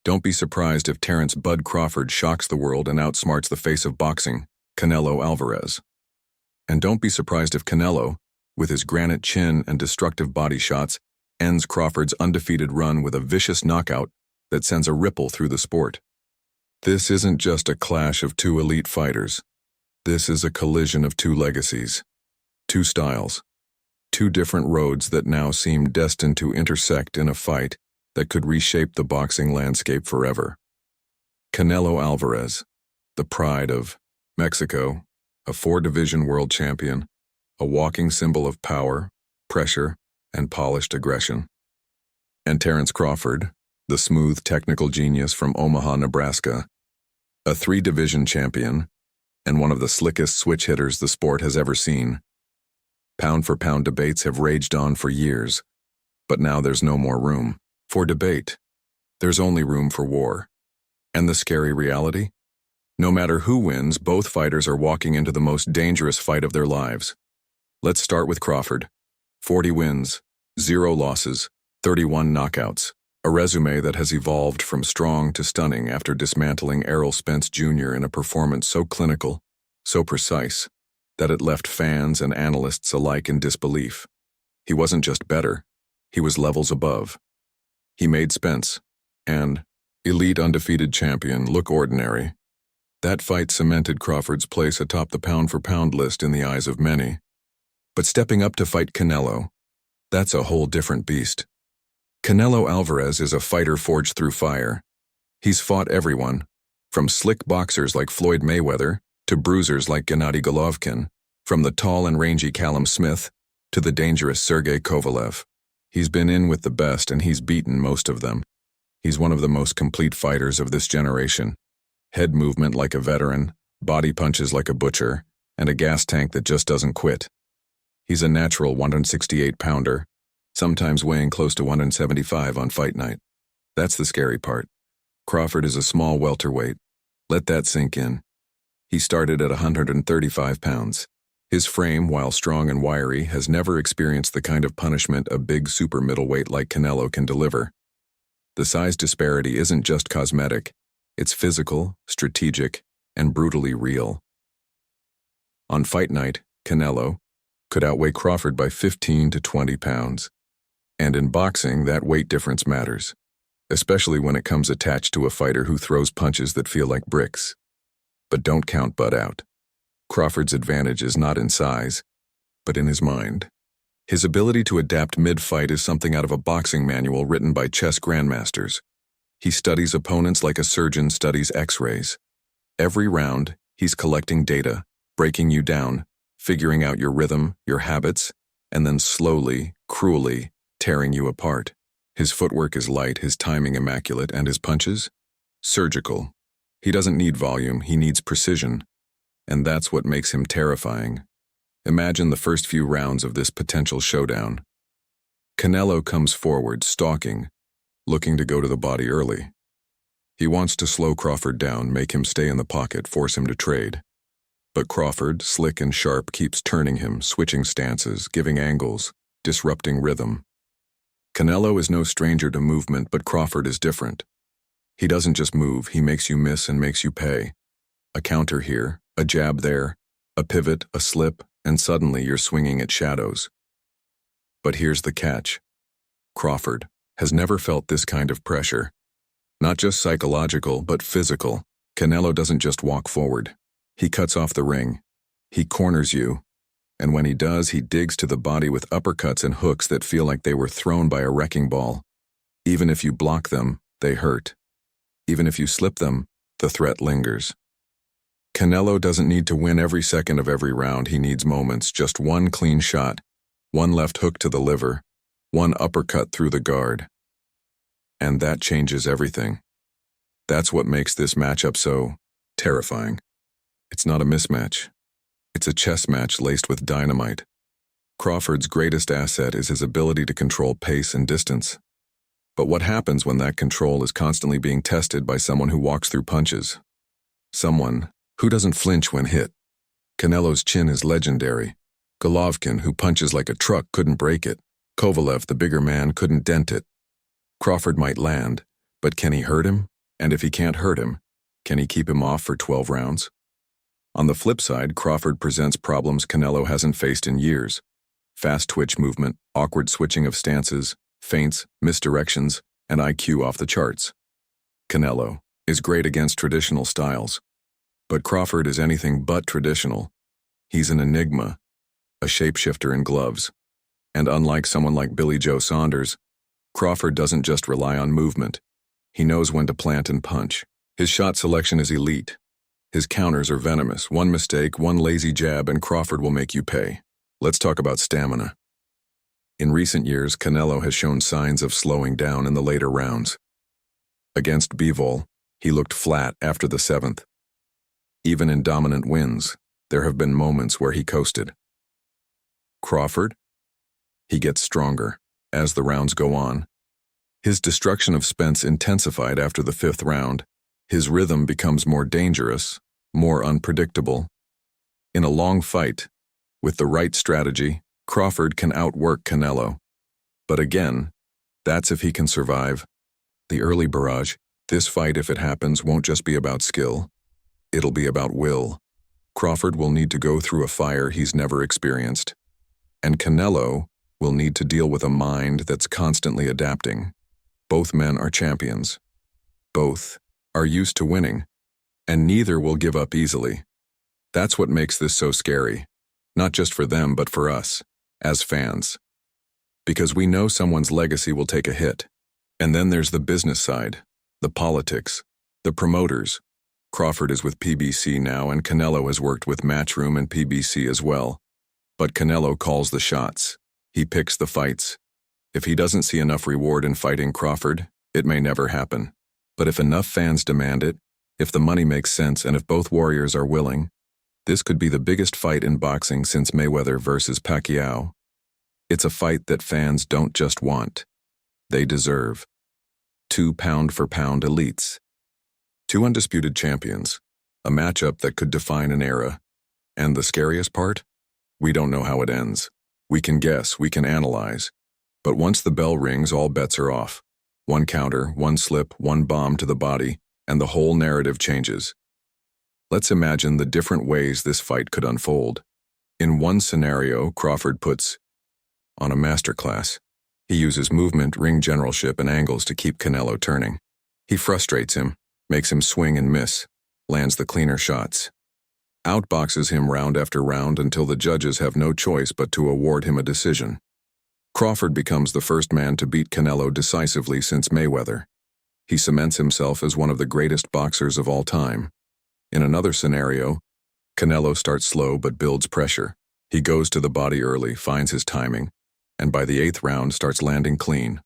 Don't be surprised if Terence "Bud" Crawford shocks the world and outsmarts the face of boxing, Canelo Alvarez. And don't be surprised if Canelo, with his granite chin and destructive body shots, ends Crawford's undefeated run with a vicious knockout that sends a ripple through the sport. This isn't just a clash of two elite fighters. This is a collision of two legacies, two styles, two different roads that now seem destined to intersect in a fight that could reshape the boxing landscape forever. Canelo Alvarez, the pride of Mexico, a four-division world champion, a walking symbol of power, pressure, and polished aggression. And Terence Crawford, the smooth technical genius from Omaha, Nebraska, a three-division champion, and one of the slickest switch hitters the sport has ever seen. Pound-for-pound debates have raged on for years, but now there's no more room for debate. There's only room for war. And the scary reality? No matter who wins, both fighters are walking into the most dangerous fight of their lives. Let's start with Crawford. 40 wins, 0 losses, 31 knockouts. A resume that has evolved from strong to stunning after dismantling Errol Spence Jr. in a performance so clinical, so precise, that it left fans and analysts alike in disbelief. He wasn't just better, he was levels above. He made Spence, and elite undefeated champion, look ordinary. That fight cemented Crawford's place atop the pound-for-pound list in the eyes of many. But stepping up to fight Canelo, that's a whole different beast. Canelo Alvarez is a fighter forged through fire. He's fought everyone, from slick boxers like Floyd Mayweather to bruisers like Gennady Golovkin, from the tall and rangy Callum Smith to the dangerous Sergey Kovalev. He's been in with the best and he's beaten most of them. He's one of the most complete fighters of this generation. Head movement like a veteran, body punches like a butcher, and a gas tank that just doesn't quit. He's a natural 168-pounder, sometimes weighing close to 175 on fight night. That's the scary part. Crawford is a small welterweight. Let that sink in. He started at 135 pounds. His frame, while strong and wiry, has never experienced the kind of punishment a big super middleweight like Canelo can deliver. The size disparity isn't just cosmetic. It's physical, strategic, and brutally real. On fight night, Canelo could outweigh Crawford by 15 to 20 pounds. And in boxing, that weight difference matters, especially when it comes attached to a fighter who throws punches that feel like bricks. But don't count Bud out. Crawford's advantage is not in size, but in his mind. His ability to adapt mid-fight is something out of a boxing manual written by chess grandmasters. He studies opponents like a surgeon studies X-rays. Every round, he's collecting data, breaking you down, figuring out your rhythm, your habits, and then slowly, cruelly, tearing you apart. His footwork is light, his timing immaculate, and his punches? Surgical. He doesn't need volume, he needs precision. And that's what makes him terrifying. Imagine the first few rounds of this potential showdown. Canelo comes forward, stalking, looking to go to the body early. He wants to slow Crawford down, make him stay in the pocket, force him to trade. But Crawford, slick and sharp, keeps turning him, switching stances, giving angles, disrupting rhythm. Canelo is no stranger to movement, but Crawford is different. He doesn't just move, he makes you miss and makes you pay. A counter here, a jab there, a pivot, a slip, and suddenly you're swinging at shadows. But here's the catch. Crawford has never felt this kind of pressure. Not just psychological, but physical. Canelo doesn't just walk forward. He cuts off the ring. He corners you. And when he does, he digs to the body with uppercuts and hooks that feel like they were thrown by a wrecking ball. Even if you block them, they hurt. Even if you slip them, the threat lingers. Canelo doesn't need to win every second of every round, he needs moments, just one clean shot, one left hook to the liver, one uppercut through the guard. And that changes everything. That's what makes this matchup so terrifying. It's not a mismatch. It's a chess match laced with dynamite. Crawford's greatest asset is his ability to control pace and distance. But what happens when that control is constantly being tested by someone who walks through punches? Someone who doesn't flinch when hit. Canelo's chin is legendary. Golovkin, who punches like a truck, couldn't break it. Kovalev, the bigger man, couldn't dent it. Crawford might land, but can he hurt him? And if he can't hurt him, can he keep him off for 12 rounds? On the flip side, Crawford presents problems Canelo hasn't faced in years. Fast twitch movement, awkward switching of stances, feints, misdirections, and IQ off the charts. Canelo is great against traditional styles, but Crawford is anything but traditional. He's an enigma, a shapeshifter in gloves. And unlike someone like Billy Joe Saunders, Crawford doesn't just rely on movement. He knows when to plant and punch. His shot selection is elite. His counters are venomous. One mistake, one lazy jab, and Crawford will make you pay. Let's talk about stamina. In recent years, Canelo has shown signs of slowing down in the later rounds. Against Bivol, he looked flat after the 7th. Even in dominant wins, there have been moments where he coasted. Crawford? He gets stronger as the rounds go on. His destruction of Spence intensified after the 5th round. His rhythm becomes more dangerous, more unpredictable. In a long fight, with the right strategy, Crawford can outwork Canelo. But again, that's if he can survive. The early barrage, this fight, if it happens, won't just be about skill. It'll be about will. Crawford will need to go through a fire he's never experienced. And Canelo will need to deal with a mind that's constantly adapting. Both men are champions. Both are used to winning. And neither will give up easily. That's what makes this so scary. Not just for them, but for us, as fans. Because we know someone's legacy will take a hit. And then there's the business side, the politics, the promoters. Crawford is with PBC now, and Canelo has worked with Matchroom and PBC as well. But Canelo calls the shots. He picks the fights. If he doesn't see enough reward in fighting Crawford, it may never happen. But if enough fans demand it, if the money makes sense, and if both warriors are willing, this could be the biggest fight in boxing since Mayweather versus Pacquiao. It's a fight that fans don't just want. They deserve. 2 pound-for-pound elites. 2 undisputed champions. A matchup that could define an era. And the scariest part? We don't know how it ends. We can guess, we can analyze. But once the bell rings, all bets are off. One counter, one slip, one bomb to the body, and the whole narrative changes. Let's imagine the different ways this fight could unfold. In one scenario, Crawford puts on a masterclass. He uses movement, ring generalship, and angles to keep Canelo turning. He frustrates him, makes him swing and miss, lands the cleaner shots. Outboxes him round after round until the judges have no choice but to award him a decision. Crawford becomes the first man to beat Canelo decisively since Mayweather. He cements himself as one of the greatest boxers of all time. In another scenario, Canelo starts slow but builds pressure. He goes to the body early, finds his timing, and by the 8th round starts landing clean.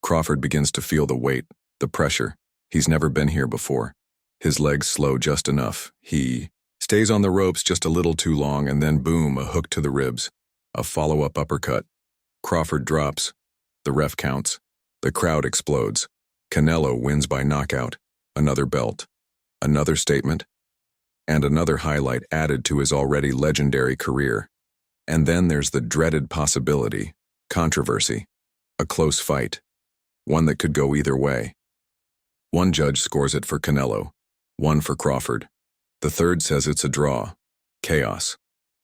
Crawford begins to feel the weight, the pressure. He's never been here before. His legs slow just enough. He stays on the ropes just a little too long, and then boom, a hook to the ribs. A follow-up uppercut. Crawford drops. The ref counts. The crowd explodes. Canelo wins by knockout. Another belt. Another statement. And another highlight added to his already legendary career. And then there's the dreaded possibility. Controversy. A close fight. One that could go either way. One judge scores it for Canelo. One for Crawford. The third says it's a draw. Chaos.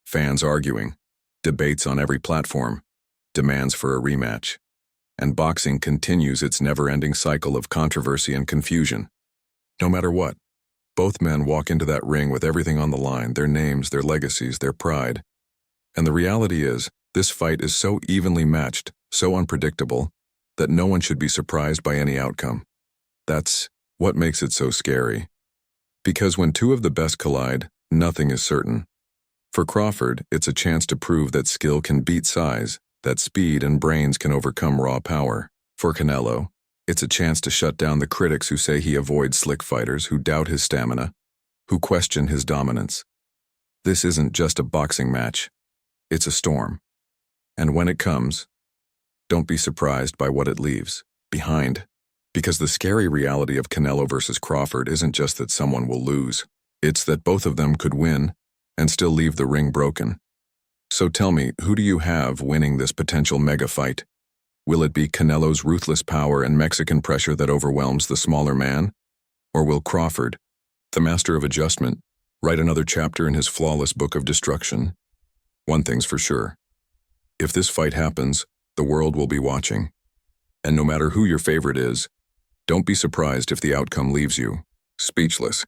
Fans arguing. Debates on every platform. Demands for a rematch. And boxing continues its never-ending cycle of controversy and confusion. No matter what, both men walk into that ring with everything on the line, their names, their legacies, their pride. And the reality is, this fight is so evenly matched, so unpredictable, that no one should be surprised by any outcome. That's what makes it so scary. Because when two of the best collide, nothing is certain. For Crawford, it's a chance to prove that skill can beat size, that speed and brains can overcome raw power. For Canelo, it's a chance to shut down the critics who say he avoids slick fighters, who doubt his stamina, who question his dominance. This isn't just a boxing match. It's a storm. And when it comes, don't be surprised by what it leaves behind. Because the scary reality of Canelo versus Crawford isn't just that someone will lose. It's that both of them could win and still leave the ring broken. So tell me, who do you have winning this potential mega fight? Will it be Canelo's ruthless power and Mexican pressure that overwhelms the smaller man? Or will Crawford, the master of adjustment, write another chapter in his flawless book of destruction? One thing's for sure. If this fight happens, the world will be watching. And no matter who your favorite is, don't be surprised if the outcome leaves you speechless.